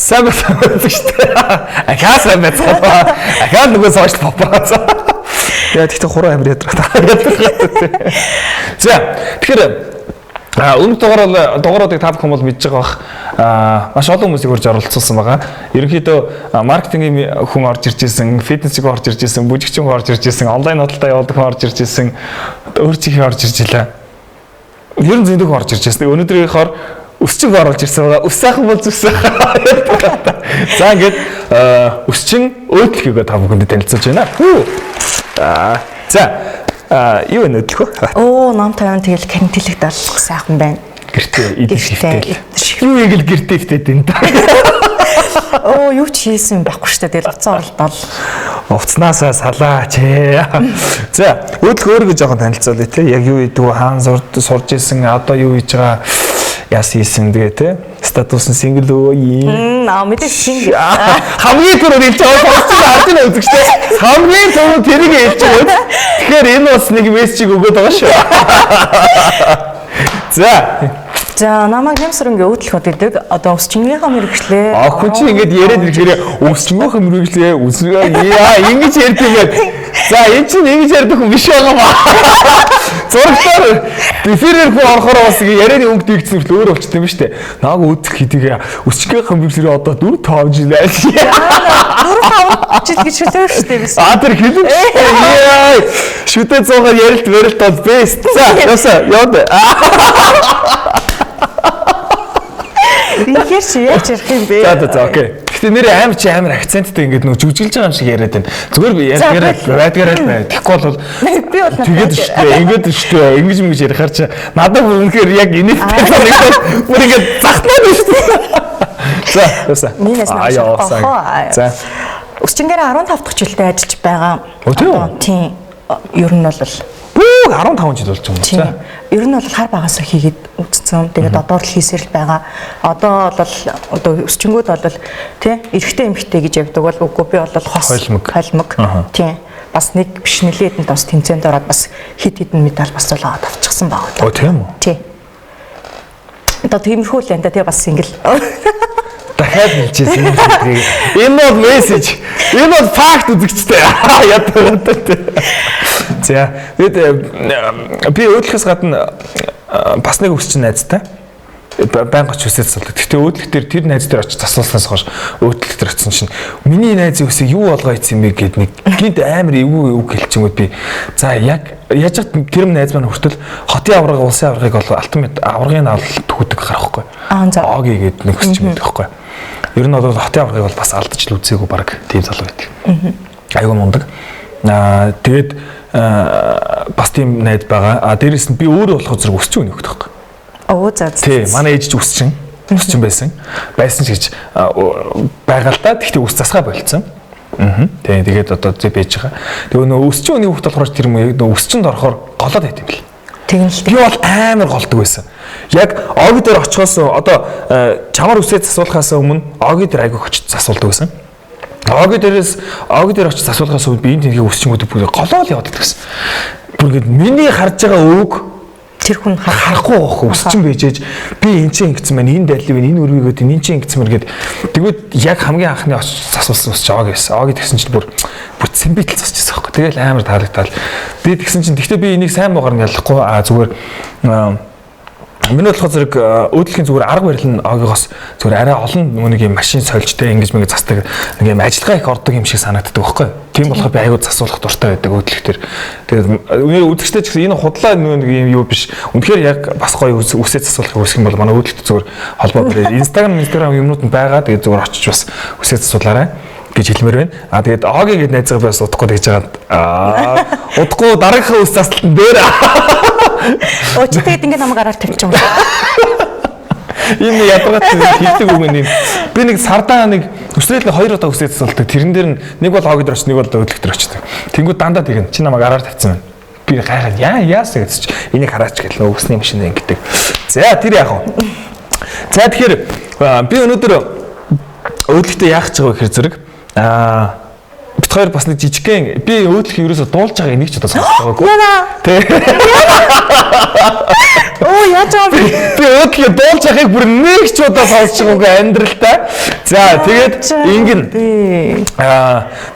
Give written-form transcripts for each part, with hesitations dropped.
Сайн байсан шүү дээ. Ахаа сайн байсан. Ахаа нөгөө сошд попоо. Яа тэгтээ хуруу амир ядрах. За тэгэхээр өнөө дугааруудыг та бүхэн бол мэдж байгаа бах. Маш олон хүмүүсийг урьж оролцуулсан байгаа. Ерөнхийдөө маркетингийн хүн орж ирж исэн, фитнесийг орж ирж исэн, бүжигчин орж ирж исэн, онлайн худалдаа явуулдаг хүн орж ирж исэн, өөрчлөлт орж ирж илаа. Ер нь зөндөө орж ирж исэн. Өнөөдрийнхоор өсчин оруулж ирсэн байгаа. Өс сайхан бол зүс сайхан. За ингээд өсчин өөдлөхийгөө та бүхэнд танилцуулж байна. За юу өнөдлөх вэ? Ном тавиан тэгэл карантинлэгт алах сайхан байна. Гэртээ идэлтэй. Юу яг л гэртээ ихтэй энэ. Юу ч хийсэн байхгүй шүү дээ. Тэгэл уцаа оролдол. Уцнаасаа салаач. За, өөдлөх өөрийгөө жоохон танилцуулъя те. Яг юу хийдэг вэ? Хаан сурж исэн, одоо юу хийж байгаа? Яс хийсэн тэгээ те. Статус нь сингл үү? Мэдээ сингл. Хамгийн түрүү хэлж байгаа харж байна үзэгчтэй. Хамгийн түрүү тэрийг хэлж байгаа. Тэгэхээр энэ бас нэг мессежийг өгөөд байгаа шүү. За намайг Нэмсрэнгийн өөдлөх гэдэг одоо өсчингийнхаа мэрэгчлээ. Хүн чинь ингэж яриад ирэхээр өсчингийнхаа мэрэгчлээ ингэж ярьд юм байна. За энэ чинь ингэж ярьдаг хүн биш байгаа маа. Зурагтаар диферээр хүн орохоор бас ярианы өнгө дийгцэн хүртэл өөр болчихсон юм шүү дээ. Нааг өөдлөх хэдийгээ өсчингийнхаа мэрэгчлээ одоо 4-5 жил байл. 4-5 жил гэж хэлсэн шүү дээ биш. Тэр хэлэн. Шүтээ 100-аар ярилт барилт бол бест. За ясаа яваад. Ийгэр чи яаж ярих юм бэ? За окей. Гэтэ нэр амар акценттай ингээд нөгөө жүжиглж байгаа юм шиг яриад байна. Зүгээр би байдгаараа л бай. Тэгэхгүй бол би бол тэгээд шүү дээ. Ингэж ярихаар чи надад үнэхээр яг инээдтэй санагдаад бүр ингээд захтнаад байна шүү дээ. За. Минээс нэг. За. Өсчингээрээ 15 дахь жилдээ ажиллаж байгаа. Тийм. Ер нь бол 15 жил болж байгаа юм. За. Ер нь бол хар багасаа хийгээд үтцсэн. Тэгээд одоо л хийсээр л байгаа. Одоо бол өсчингүүд бол тий эрэгтэй эмэгтэй гэж явдаг бол үгүй би бол холмог. Тий. Бас нэг биш нэлээдэнд бас тэмцээнд ороод бас хит хитэн медаль бас олоод авчихсан байгаа. Тийм үү? Тий. Одоо тиймэрхүү л энэ тий бас сингл. Дахиад хэлчихсэн юм шиг. Энэ бол мессеж. Энэ бол факт үзэгчтэй. Яддаг. За, би өөдлөхөөс гадна бас нэг өсчин найзтай. Баян гоч үсээд суулдаг. Гэтэ өөдлөх дээр тэр найз дээр очиж засуулснаас хойш өөдлөх дээр очсон чинь миний найзын үсийг юу болгоо ийцэн бэ гэд нэг гинт амар эвгүй хэлчихэнгүүт би за яг яаж тэр найз маань хүртэл хотын авраг улсын аврагыг бол алтан аврагын авалт төгөдөг гарахгүй. Оги гэд нэг өсч мэддэг байхгүй. Ер нь бол хотын аврагыг бол бас алдаж л үзээгүй баг тийм залуу байдаг. Айгуу мундаг. Тэгээд бас тийм найз байгаа. Дээрээс нь би өөрөө болох зэрэг өсч өгнө гэдэг байхгүй. Тий, манай ээж ч өсчин байсан. Байсан ч гэж байгаа л да. Тэгтээ өс засгаа болцсон. Тий, тэгээд одоо зэ байж байгаа. Тэгээ нөө өсчин өний хүүхд болохоор тэр өсчинд орохоор голоод байт юм бэл. Тэгнэ. Би бол амар голдог байсан. Яг оги дээр очихоос одоо чамаар үсээд засуулахаас өмнө оги дээр айгуу очиж засуулдаг байсан. Оги дээр очиж засуулахаас өмнө би энэ тэнхээ өсчингүүдийг бүгд голоод яваад байсан. Бүр ингэ миний харж байгаа өг тэр хүн харахгүй байхгүй өсчин байжээж би энэ чинь ингэсэн байна энэ дайлыг энэ үргийгөөд энэ чинь ингэсэн мэр гээд тэгвэл яг хамгийн анхны очиж засуулсан ус жоо гэсэн. Оги тэгсэн чинь бүр цэмбитэл засчихсан байхгүй. Тэгэл амар таалагдтал. Би тэгсэн чинь гэхдээ би энийг сайн муугаар нь ялахгүй зүгээр миний болохоор зэрэг өөдлөхийн зүгээр арга барил нь огоос зүгээр арай олон нэг юм машин сольжтэй ингэж мэг застдаг нэг юм ажиллагаа их ордог юм шиг санагддаг байхгүй. Тийм болохоор би аягүй засуулах дуртай байдаг өөдлөх төр. Тэгээд үнээр үзэгчтэй ч гэсэн энэ худлаа нэг юм юу биш. Үнэхээр яг бас гоё үсээ засуулахыг хүсэх юм бол манай өөдлөлт зүгээр холбоо барь. Instagram юмнууд нь байгаа. Тэгээд зүгээр очиж бас үсээ засуулаарай гэж хэлмээр байна. Тэгээд оги гэд найзгаа бас удахгүй тэгж байгаа. Удахгүй дараагийнхаа үс засталтан дээр Очиж тэгээд ингээд намайг гараар тавьчих юм. Энэ ядаргаат хэлдэг үг юм. Би нэг сардаа нэг өсрэл 2 удаа үсээд засуулдаг. Тэрэн дээр нэг бол оги дээр очиж нэг бол өөдлөх дээр очиж. Тэнгүүд дандаа тэгэн чи намайг гараар тавьсан байна. Би гайхаад яас гэж энийг хараач гэлээ өгсний машин ингэдэг. За тэр яах вэ? За тэгэхээр би өнөөдөр өөдлөхтэй яах гэж байгаа вэ гэхээр зэрэг бид хоёр бас нэг жижигхэн би өөдлөх ерөөсө дуулж байгаа энийг ч одоо сонсож байгаагүй. Тэ. Оо яаж аа би өөдлөх дуулж байгааг бүр нэг ч удаа сонсож байгаагүй амьдралтай. За тэгээд ингэн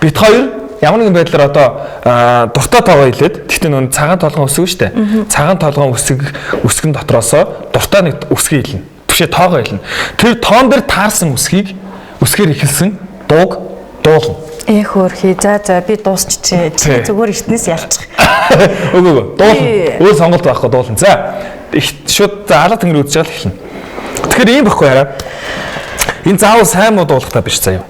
бит хоёр ямар нэгэн байдлаар одоо дуртай тоогоо хэлээд гэхдээ нөө цагаан толгойн үсэг шүү дээ. Цагаан толгойн үсгэн дотроосоо дуртай нэг үсгийг хэлнэ. Түшээ тоогоо хэлнэ. Тэр тоон дээр таарсан үсгээр эхэлсэн дууг дуулна. Хөөрхий. За би дуусчихъя. Чи зүгээр эртнээс ялчих. Үгүй дуулна. Өөр сонголт байхгүй дуулна. За шууд алга тэнгэр үзэж байгаа л эхэлнэ. Тэгэхээр ийм байхгүй хараа. Энэ заавал сайн муу дуулахтаа биш заяа.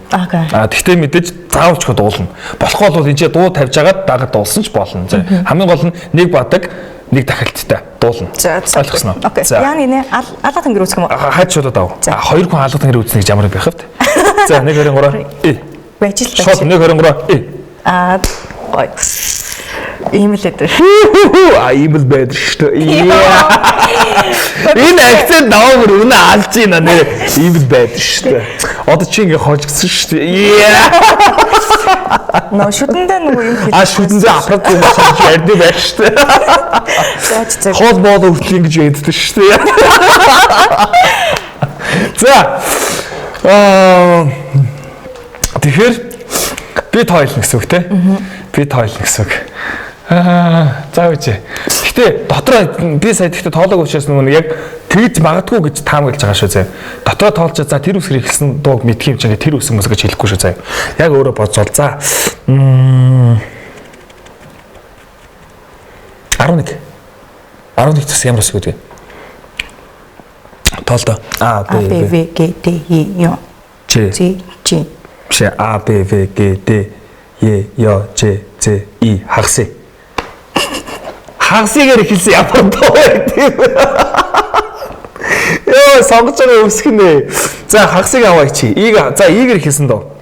Тэгтээ мэдээж заавалч хөө дуулна. Болохгүй бол энэ дуу тавьж агаад дагаад дуулсан ч болно. Хамгийн гол нь нэг бадаг нэг дахилттай дуулна. Ойлгосноо. Яа нэ алга тэнгэр үзэх юм уу? Хаад шууд даа. Хоёр хүн алга тэнгэр үзнэ гэж ямар байх вэ? За 1 2 3 Бажил. Шууд 1 2 3 гой. Ийм л өдөр. Ийм л байдаг шүү дээ. Энэ акцент даавар үнэ алж ийна нэр ийм л байдаг шүү дээ. Одоо чи ингээ хожигдсон шүү дээ. Нөө шүдэндээ нөгөө юм хэлээ. Шүдэндээ апрат юм шиг ярдэ байх шүү дээ. Хоол бод өртөл ингэж яддаг шүү дээ. За. Тэгэхээр бид хоёулна гэсэн үг те. Бид хоёулна гэсэн үг. За үгүй. Гэтэ дотроо би сая тэгтээ тоолог учраас нөгөө яг тэгж магадгүй гэж таамаглаж байгаа шүү зэ. Дотроо тоолж за тэр үсгэр ихэлсэн дууг мэдх юм чинь тэр үсэг мөс гэж хэлэхгүй шүү зэ. Яг өөрөө бодсоол. За 11 тас ямар үсэг үү? Тоолдоо. А Б В Г Д И Ё Ч Ч А Б В Г Д Е Ё Ч З И хагас. Хагасыгээр эхэлсэн ямар дуу вэ? Ёо сонгож байгаа үсэг нэ. За хагасыг аваач чи. За игээр эхэлсэн дуу.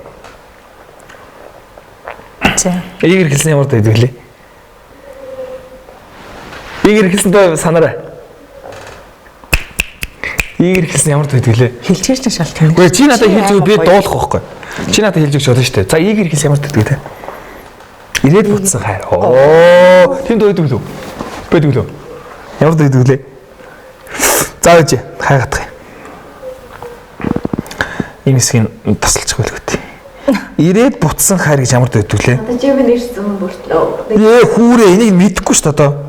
За. Игээр эхэлсэн ямар дуу вэ? Игээр эхэлсэн дуу санаарай. Игээр эхэлсэн ямар дуу вэ? Хэлчихэж ч шалтгаан. Үгүй чи надад хэлж би дуулах байхгүй. Чи надад хэлж өгч болно шүү дээ. За игээр эхэлсэн ямар дуу вэ? Ирээд буцсан хайр. Оо, тийм дуу идэв лөө. Бэдэг лөө. Ямар дуу идэв лээ? За үгүй хайгатах юм. Энэ хэсгийг тасалчих байлгүй. Ирээд буцсан хайр гэж ямар дуу идэв лээ? Одоо чи би нэрсэн бүртлөө. Хүүрээ энийг мэдэхгүй шүү дээ одоо.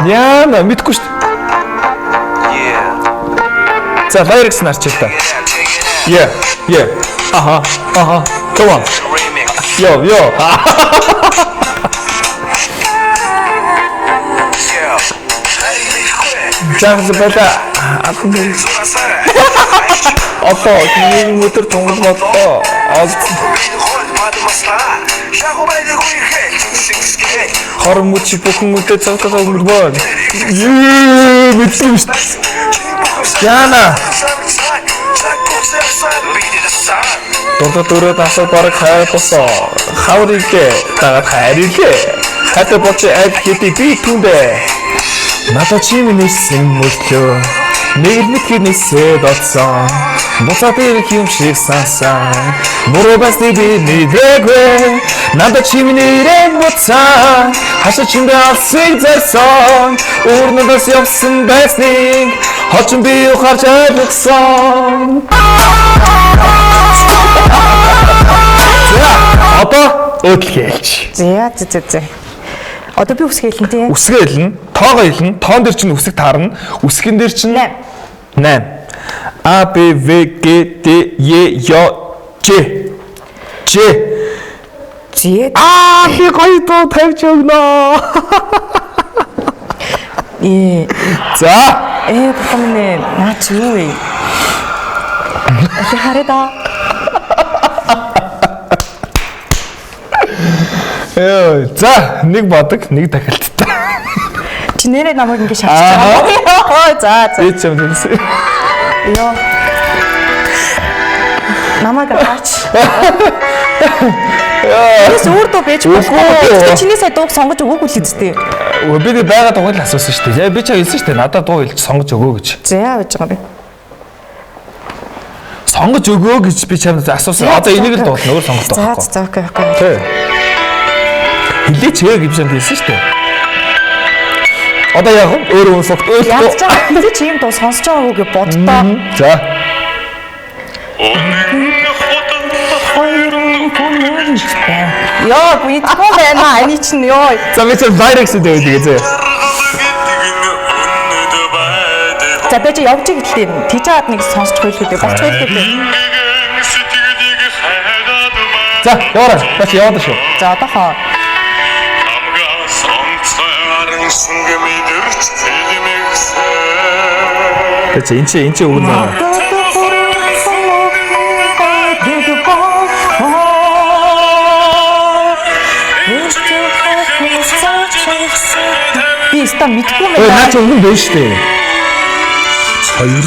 Яна мэдгүй шүү дээ. За лайрикс нарчил та. Yeah. Ага. Come on. Yo. Жаахан бата. Одоо нэг өдөр тунгалмаа. Хорон мөч бүхэн үдэ цагтаа өнгөрвөө. Мэдсэн шүү дээ. Яна. Дөрөв тасаа бараг хайр босоо. Хаврыг дагаад хайрлээ. Хатаа боч аг хэдий би түндэ. Надад чи минийсэн мөртлөө. Нэг л мэдхий нисээд отсон. Буцаад ирэх юм шиг сансан. Буруу басны би мэдээгүй. Надад чи минийрэн буцаа. Хашаа чимдээ алсыг зарсан. Өөрнөөс явсан байсныг хочин би ухаарч ойлгосон. Одоо өөдөл хэлж. За. Одоо би үсгээ хэлнэ тий. Үсгээ хэлнэ, тоогоо хэлнэ. Тоон дээр чинь үсэг таарна. Үсгэн дээр чинь 8. А Б В Г Д Е Ё Ч. Зээ. Би гоё дуу тавьж өгнө. За. Бухамны наач юу вэ? Хараа. За, нэг бодог, нэг дахилттай. Чи нэрээ намайг ингэ шатчих. За. Эцэг юм дээсэн. Йоо. Намайг хаач. Тэрс өөр дуу байж болохгүй. Чиний сая дууг сонгож өгөөгүй л үсттэй. Би байгаа дууг л асуусан шүү дээ. Би ч хэлсэн шүү дээ. Надад дуу хэлж сонгож өгөө гэж. За яаж байгаа юм бэ? Сонгож өгөө гэж би чамд асуусан. Одоо энийг л дуулна. Өөр сонголт байхгүй. За окей. Тий. Хилээч гэж чамд хэлсэн шүү дээ. Одоо яг өөр сонсогт яаж байгаа би чи юм дуу сонсож байгаагүй гэж боддоо. За. Яа, бидгүй байна. Ани чинь ёо. За би ч вайрекс дээр үгүй зөө. За би чи явж игэлээ. Тийч хаад нэг сонсч хойлоо дээ. Болч хойлоо дээ. За, яваа. Бач яваад шүү. За одоохоо. Тэч энэ чи өгөн байна. Би ста мэдгүй юм байна. байна. Наач өгөн байна шүү дээ. Хоёр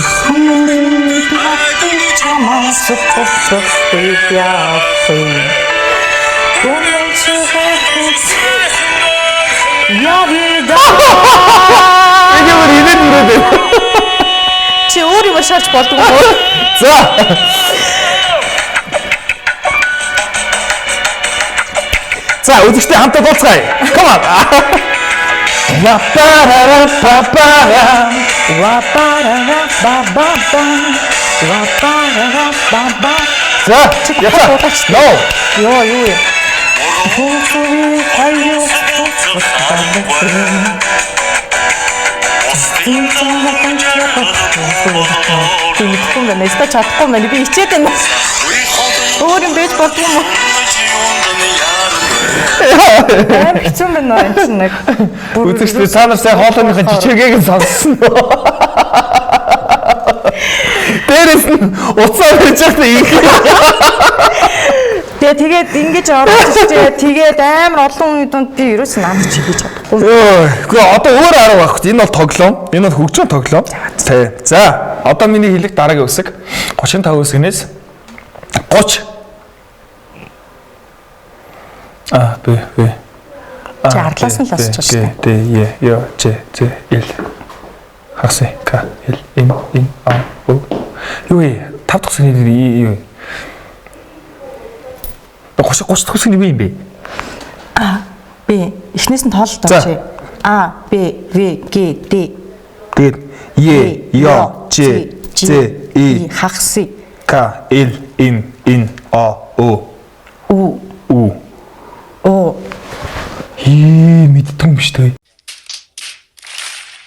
Чи өөр юм шаарч болдгоо. За. За, үзэгчтэй хамтаа дуулцгаая. Come on. Ла парара папара. Ла парара баба. Ла парара баба. За, яцаа. No. Юу юу. Тэгвэл нэстэ чадахгүй мэн би ичээд байна. Өөр юм байж болдгүй юм уу? Хэцүү байна энэ чинь нэг. Үзэгчтэй та нар сайн хоолойныхаа жижигээг нь сонссон. Дээрээс нь уцаа байж байгаа юм. Тэгээд ингэж орж тэгээд амар олон үеинд би ерөөс намч хийж чадахгүй. Үгүй одоо өөр арга байхгүй. Энэ бол тоглоом. Энэ бол хөгжим тоглоом. Тий. За, одоо миний хэлэх дараагийн үсэг 35 үсгнээс 30. Б. Чи ардлаас нь л осч байгаа шүү дээ. Д, Е, Ё, Ж, З, Л. Хагас, К, Л, Н, А, О. Юу вэ? 5 дахь үсгийн юу? 30 дахь үсгийн юу юм бэ? А, Б. Эхнээс нь тоолж байгаа чи. А, Б, В, Г, Д. Тэгээд Е, Ё, Ж, З, И. Хагас. К, Л, Н, А, О. У. О. Мэддэг юм биш үү?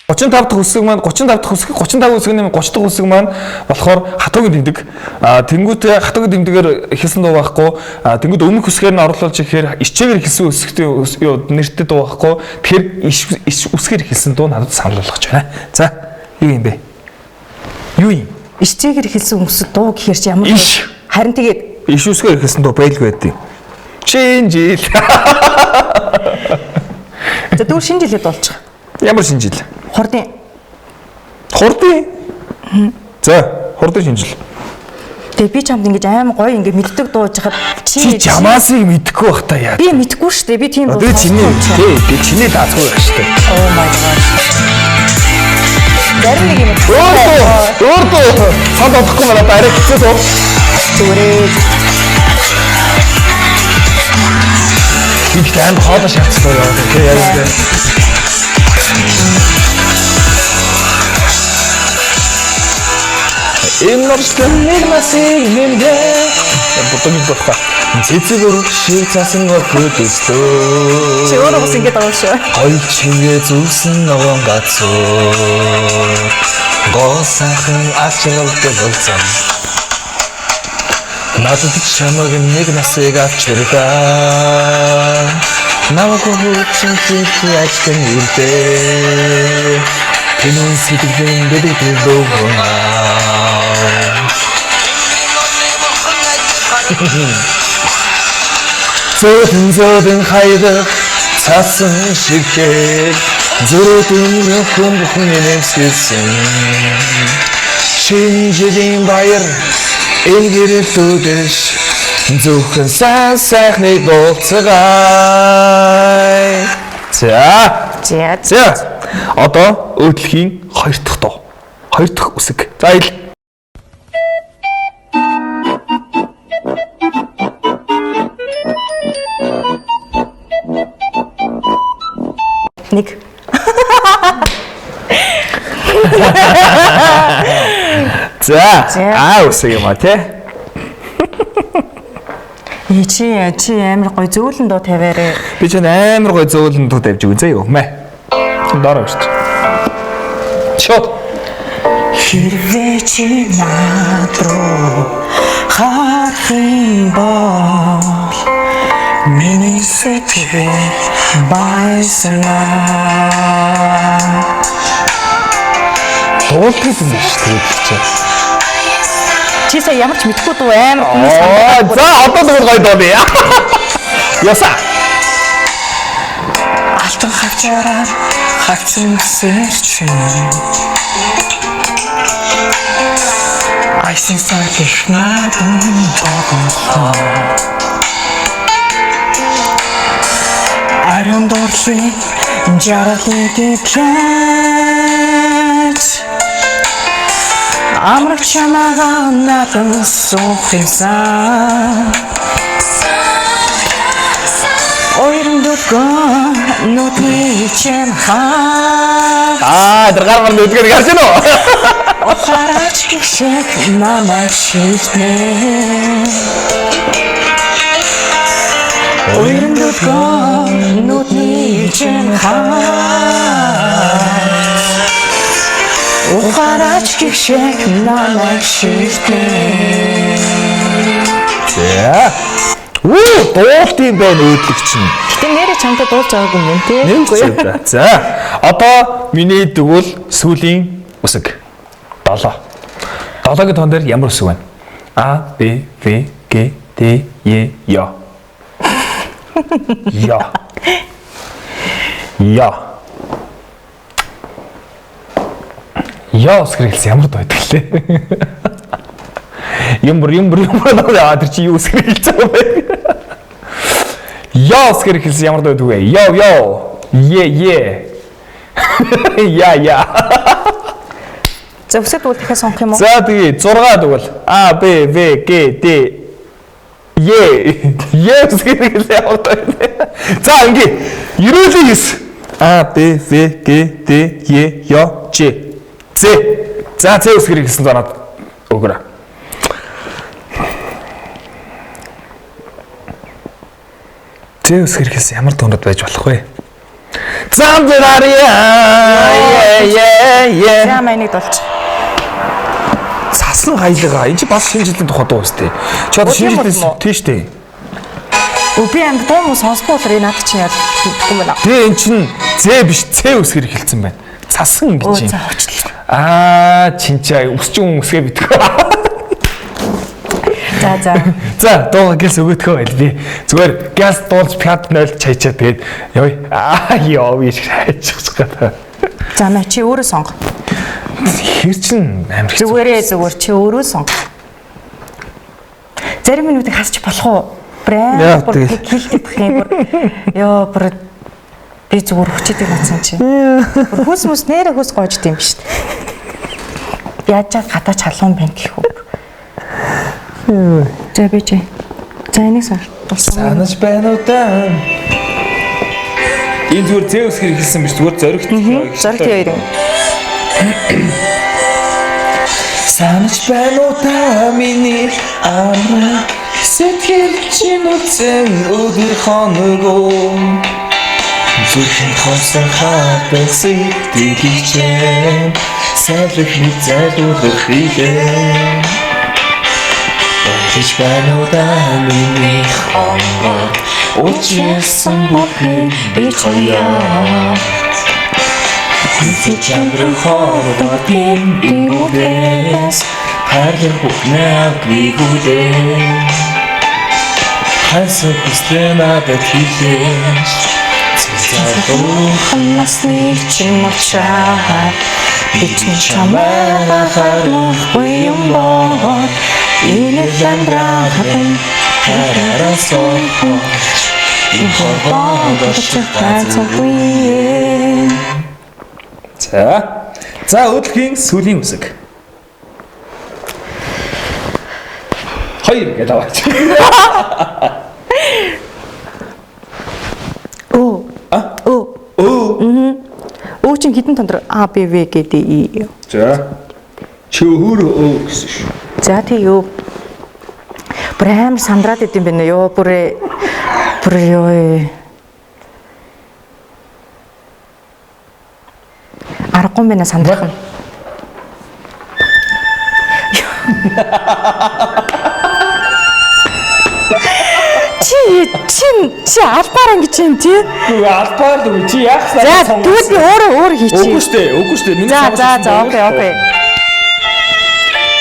35 дахь үсэг маань 35 үсгийн 30 дахь үсэг маань болохоор хатуугийн тэмдэг. Тэнгүүтээ хатуугийн тэмдэгээр хэлсэн дуу байхгүй. Тэнгүүд өмнөх үсгээр нь оруулж ихээр ичээгээр хэлсэн үсэгтэй нэртэй дуу байхгүй. Тэгэхээр иш үсгээр хэлсэн дуу надад санал болгож байна. За, юу юм бэ? Юу юм? Ичээгээр хэлсэн үсэг дуу гэхээр чи ямар иш. Харин тэгээд иш үсгээр хэлсэн дуу байлгүй байдیں۔ Шинжил. За дүүр шинжилээд болж байгаа. Ямар шинжил? Хурдын. За, хурдын шинжил. Тэгээ би чамд ингэж аим гоё ингэ мэддэг дууж хахад чи чамаасыг мэдхгүй бах та яа. Би мэдгүй шүү дээ. Би тийм дуу. Би чиний даацгүй байх шүү дээ. Oh my god. Зарим нэг юм. Өөр дуу. Санд одохгүй маа арай хэцүү дуу. Зүрээ. Их танд хоолой шатсан дуу яа. Тэ яа вэ? Эмнэрсэн нэг насыг нэмгээ. Ботоны дохта. Цэцэгөр шиг цасан хөдөлсөө. Чи өөрөө бас ингэж байгаа шүү. Гоё чигээ зүсэн ногоон гацуу. Госахан ачаалтай болцсон. Надад чамаг нэг насыг авчиргаа. Намайг хүчин чи ажтэн үрдээ. Тэнэн сэтгэлийн дэдэгдэл дуугаа. Зөдөн хайдаг цасан шигтэй зөрөдөн хүн нэмсгэсэн шинжлэн баяр энгэрэл төдөш Зөвхөн сайхныг дуулцгаая. За. Одоо өөдлөхийн 2 дахь дуу. 2 дахь үсэг. За ил. Нэг. За. Үсэг юм а тий. Чи амар гоё зөөлөн дуу тавиарэ. Би ч амар гоё зөөлөн дуу тавьж үзье юу мэ. Дороо шүү. Шот. Хэрвээ чи над руу харах юм бол миний сэтгэл баясна. Дуулдаг юм биш тэгээд Чи сая ямар ч мэдгүй дуу амар хүмүүс за одоо л гоё дуу бий. Яса. алтан хавчаараа хавцсан сэрч. Айсан сарчих надад богоо. Ариун дуршлын жаргалыг плач. Амрах чамаага надад сухинсан. Ойрон дөргөн нүдний чин хаа. Дэргаар нүдгээр гарч ийн үү? Ухаараач гişэг намайг шийднэ. Ойрон дөргөн нүдний чин хаа. Ухаараач гişэг намайг шийднэ. За. Дуулт юм байна өөдлөгч нь. Гэтэ нэрээ чамтай дуулж байгаагүй юм тий. Нэмгүй. За. Одоо миний дэгвэл сүүлийн үсэг. 7. 7-гийн тоон дээр ямар үсэг байна? А, Б, В, Г, Д, Е, Ё. Ё. Ё үсгэр хэлсэн ямар дуу байдаг лээ. Юм аа тэр чи юу үсгэр хэлсэн юм бэ? Ё үсгэр хэлсэн ямар дуу байдаг вэ? Ё. Е. Я. За өсөд бол дахиад сонгох юм уу? За тэгээ 6 тэгвэл А, Б, В, Г, Д, Е. Үсгэр хэлсэн ямар дуу вэ? За ингээ. Ерөөлийн хэс. А, Б, В, Г, Д, Е, Ё, Ж. З. За З үсгэр хэлсэн доноод өгөрөө. З үсгэр хэлсэн ямар дуунууд байж болох вэ? Замбария. За майныг дуулч. Цасан хаялгаа. Энэ чи бас шинэ жилийн тухай дуу өстэй. Чи одоо шинэ жилээс тийш дээ. Би амд дуу сонсохгүй болохоор энэ над чинь яа гэхгүй байна. Тэгээ эн чин З биш Ц үсгэр хэлсэн байна. Цасан гэж юм. За очлоо. Чинчаа өсчин үсгээ битгөө. За дуу гээс өгөөдгөө байл би. Зүгээр газ дуулж пяд 0 чайчаа тэгээд ёо биш хайчих гээд. За мэ чи өөрөө сонго. Хэр чин амар хэцүү. Зүгээр чи өөрөө сонго. Зарим минутыг хасчих болох уу? Бүр хилдэг юм бүр. Ёо бүр би зүгээр хүчтэй бацсан чи. Бүр хүс нэрэ хүс гоожд юм биш. Яаж чад гадаач халуун байна гэх үү. За би чи. За энийг санаж байна уу даа. Энэ зүгээр З үсгэр хэлсэн биш зүгээр зоригт. Зоригт хоёр юм. Санаж байна уу даа миний амра сэтгэл чинь үцэн өдөр хоногоо. Зүрхэн хонсон хатсан дэгчээ сэлэх мэт зайлуулах хийлээ. Гэж байна уу даа миний хонгор учирсан бүхэн би хоёроо. Хинцээ чамдрын хоороо тийм бигүүдээс харин бүхнээ бигүүдээ. Хасаа хүслээ надад хийлээш. Цэцэн насны чинь мочаа. Би чамайг харахгүй юм боо. Инэт амьдрахын Хараарасоо За өдөрхийн сүлийн үсэг. 2 гэдэг аваач. Оо чин хитэн тондөр А Б В Г Д И. За. Чөөр өө гэсэн шүү. За тий юу. Бүр амар сандраад идэм байна ёо бүр ёо. Аргагүй байна сандрах нь. Чи албаар ингэж юм тий? Албаар л чи яах вэ? За тэгвэл би өөр хийчих. Үгүй шүү дээ. Миний За окей.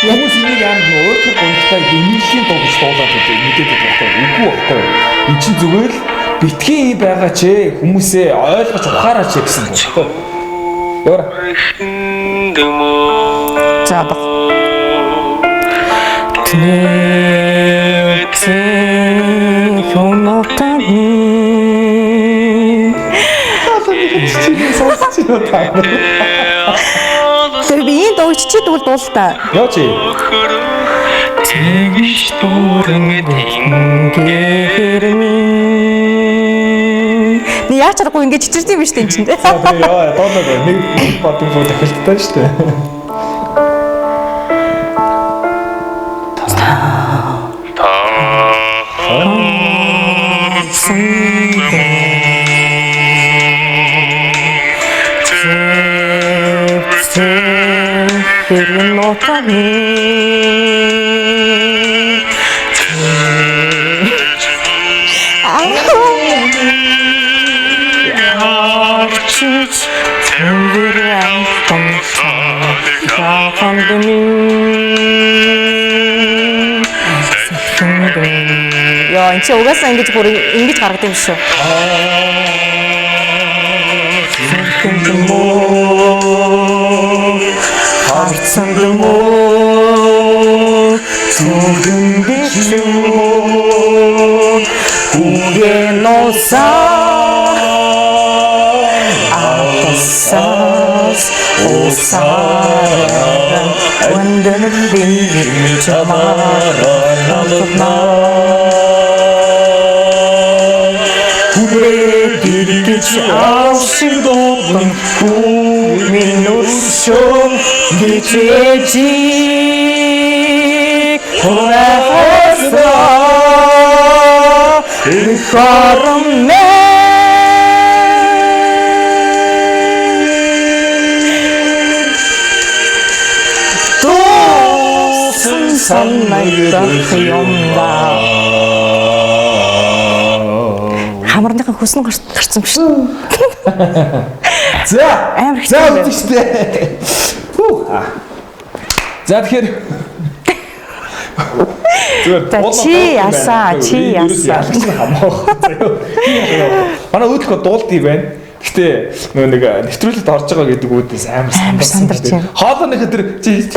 Хүмүүс энийг амар өөртөө гонхтой гинэлийн дуу гэж дуулаад мэдээд байгаа байхгүй. Үгүй байхгүй. Энд чинь зүгээр л битгий байгаа ч хүмүүсээ ойлгож ухаараач гэсэн байхгүй. Яа. За баг. Тэр би энэ дууч чи дуул та. Яа чи? Тэгж дүүрэн гэрмэн. Ни яач аргагүй ингэж чичирсэн юм шүү дээ энэ чинь. Яа, дооноо нэг бодсон фото дахилттай шүү дээ. Яа, энэ чи угаасаа ингэж бүр ингэж гаргад юм шүү. Харцангмоо зүгэндэлмоо ухэносаа осаран вандэрбин чамараа Дэрэгч авшигдобн минусшон дичээжик хоосаа ихарамнэ тосын санагдах юмдаа хамарныхаа хөснө гарсан биш. За. Амар их. За үстэй. За тэгэхээр чи ясаа. Хамаах. Манай өөдгөө дуулдгийг байна. Гэтэ нэг нэвтрүүлэлт орж байгаа гэдэг үүдээс амар сандарсан шүү дээ. Хоолойных тэр чи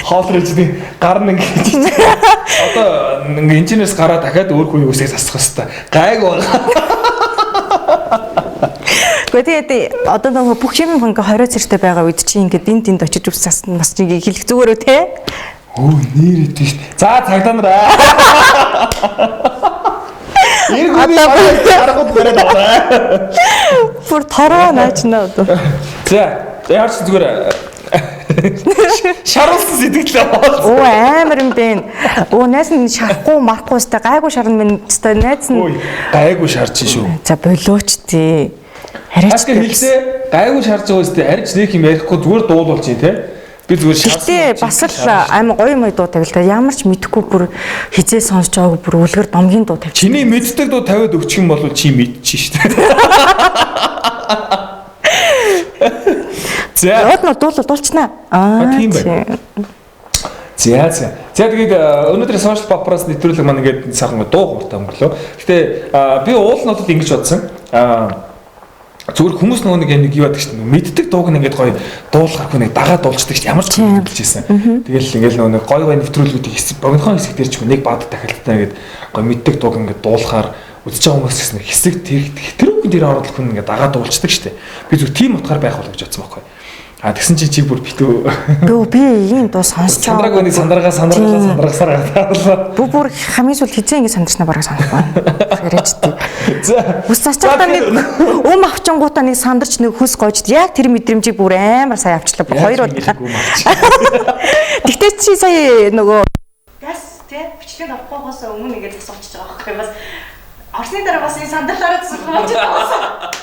хоолролжны гарна гэж. Одоо ингээ инженерс гараа дахиад өөр хүний үсийг засах хэвээр. Гайг байна. Гэхдээ одоо нөгөө бүх юм ингээ 20 цэртэй байгаа үед чи ингээ энд очиж ус засна бас нэг хэлэх зүгээрөө те. Өө нэр идэв шүү. За цагдаа нараа. Иргэний аргууд бараад аваа. Бүр тороо наачна одоо. За яарч зүгээр шаруулсан сэтгэлээ боол. Оо амар юм бэ. Оо найз нь шарахгүй марахгүй сте гайгүй шарна минь сте найз нь. Ой гайгүй шарч шүү. За болооч тий. Хараач хэлсээ гайгүй шарж байгаа сте арьж нэг юм ярихгүй зүгээр дуулуулж юм те. Би зүгээр шаарсан. Гэтэ бас л амар гоё мой дуу тавил та ямар ч мэдхгүй бүр хизээ сонсож байгааг бүр үлгэр домгийн дуу тавьчих. Чиний мэддэг дуу тавиад өгчих юм бол чи мэдчих шүү дээ. За. Яд нь дуулчнаа. Тийм байна. За. Тэгээд өнөөдөр social pop-аас нэвтрүүлэг маань ингээд сайхан дуу хууртай өнгөрлөө. Гэтэ би уул нотод ингэж бодсон. Зүгээр хүмүүс нэг юу яадаг чинь мэддэг дууг ингээд гоё дуулахаргүй нэг дагаад дуулцдаг чинь ямар ч юм хэлжсэн. Тэгэл ингээл нэг гоё нэвтрүүлгүүдийг богинохон хэсэг дээр ч нэг баад дахиалтай ингээд гоё мэддэг дууг ингээд дуулахаар үзэж байгаа хүмүүс гэсэн хэсэг тэрүүхэн дээр ороод хүн ингээд дагаад дуулцдаг штэ. Би зөв тийм утгаар байх бол гэж бодсон байхгүй. А тэгсэн чинь чи бүр битүү. Би ийм дуу сонсч байгаа. Сандраг өний сандрагасаар гадаалаа. Бүр хамгийн сүүл хизээ ингэ сандарснаа бараг санахгүй. Яриадтэй. За. Хүс цацаатаа нэг авчингуудаа нэг сандарч нэг хүс гоожд яг тэр мэдрэмжийг бүр амар сайн авчлаа. Хоёр удаа. Тэгтээ чи сая нөгөө газ тий бичлэг авахгүйгоос өмнө ингэ асуучих байгаа байхгүй бас орсны дараа бас энэ сандалаараа зүсгэж байгаа.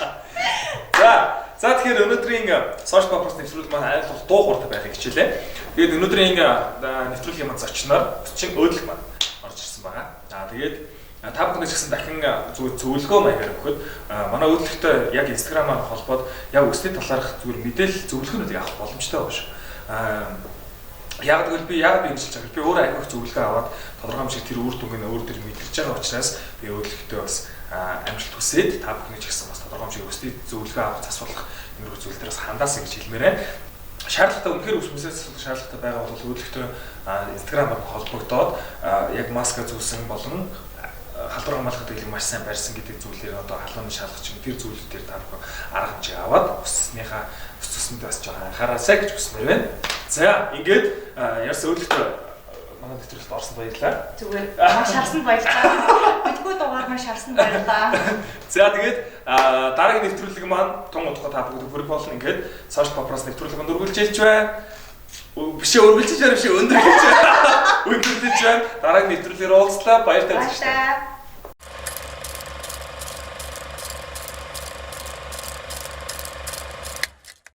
За тэгэхээр өнөөдрийн Social Purpose нэвтрүүлэг маань айлтгах дуу хууртай байхыг хичээлээ. Тэгээд өнөөдрийн нэвтрүүлгийн маань зочин Өдлөх маань орж ирсэн байгаа. За тэгээд та бүхнээс гэсэн дахин зөвлөгөө маягаар өгөхөд манай Өдлөхтэй яг Instagram-аар холбоод яг өсний талаарх зүгээр мэдээлэл зөвлөгөөнүүдийг авах боломжтой байна шүү. Яг тэгвэл би ингэж би өөрөө аявих зөвлөгөө аваад тодорхой хэмжээгээр тэр үр дүнг нь өөр төр мэдэрч байгаа учраас би Өдлөхтэй бас амжилт хүсээд та бүхний ч гэсэн бас тодорхой хэмжээгээр өсний зөвлөгөө авах засварлах энэ зүйл дээрээс хандаасаа гэж хэлмээрээ. Шаардлагатай үнэхээр үсмэсээс шаардлагатай байгаа бол Өдлөхтэй Instagram-аар холбогдоод яг маска зүүсэн болон халдвар хамгаалахад илүү маш сайн барьсан гэдэг зүйлээр одоо халууны шалгач тэр зүйлүүдээр та бүхэн арга хэмжээ аваад өснийхаа өсөсөндөө бас жоохон анхаараасай гэж хүсмээр байна. За ингээд ярьсан Өдлөхтэй манай нэвтрүүлэгт орсон баярлалаа. Зүгээр маш харсан баярлалаа. Бидгүй дугаар маш харсан баярлалаа. За тэгээд дараагийн нэвтрүүлэг маань тун удаа та бүгд хүрэх болно. Ингээд Social Purpose нэвтрүүлэг өргөлж хэлж байна. Биш өргөлж байгаа биш өндөрлөж байна. Өндөрлөж байна. Дараагийн нэвтрүүлгээр уулзлаа. Баяр таа.